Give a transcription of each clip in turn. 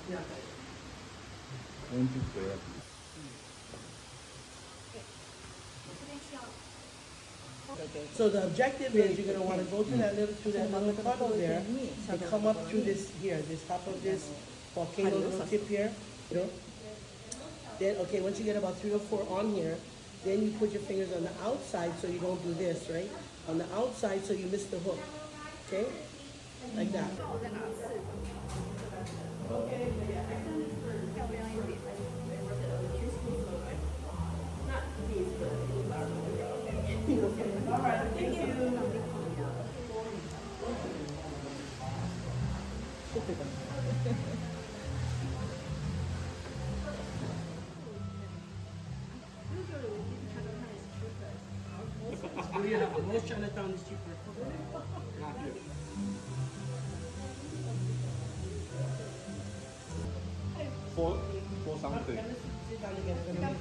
Yeah. Onde foi? So the objective is you're gonna wanna go through that little tunnel there and come up through this here, this top of this volcano little tip here. Then, okay, once you get about 3 or 4 on here, then you put your fingers on the outside so you don't do this, right? On the outside so you miss the hook, okay? Like that. All right, thank you. Yeah, most Chinatown is cheaper. Not here. For something. Sit down again. Sit down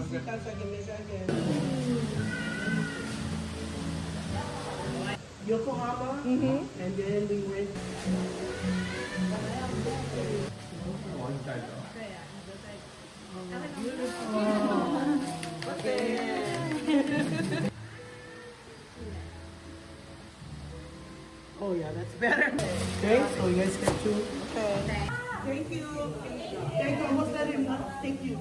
Sit again. down so I can measure again. Yokohama, and then we went. Oh yeah, that's better. Okay, so you guys get 2. Okay. Thank you. Thank you. Almost let him know. Thank you.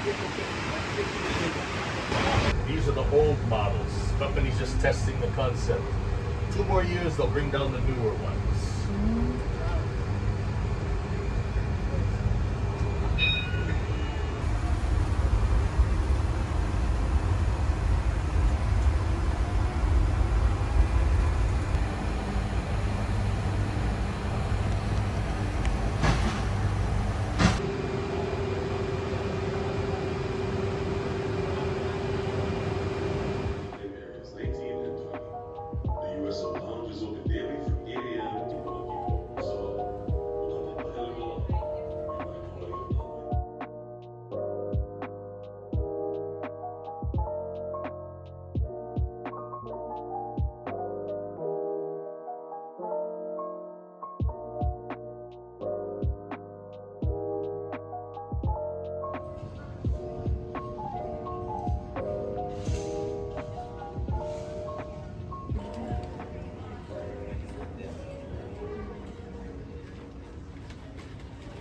These are the old models. Company's just testing the concept. 2 more years, they'll bring down the newer ones. Areas 19 and 20. The USO Lounge is open daily from 8 a.m. to 1 p.m. So, mahalaga lang, yung mindful of online.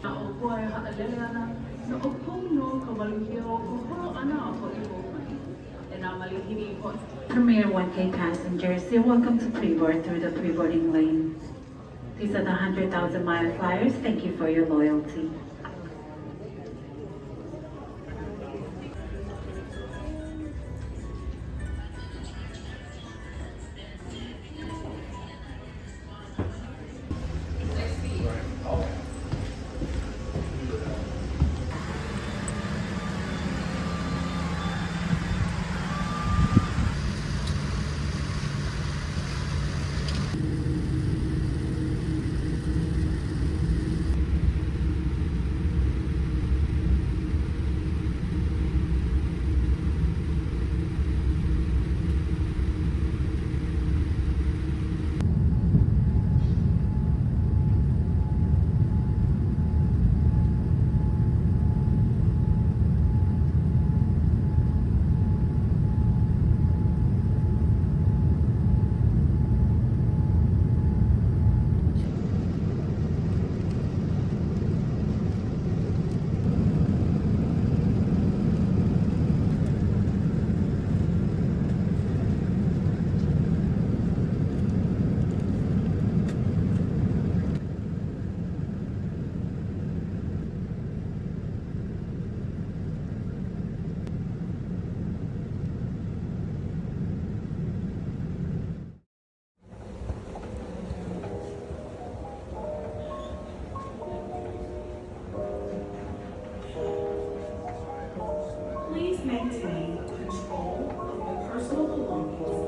Opo ay haalala na opungno kabaligyo kuhuro ana ako ibukan. Enamali hini po. Premier 1K passengers, you're welcome to pre-board through the pre-boarding lane. These are the 100,000-mile flyers. Thank you for your loyalty. Please maintain control of your personal belongings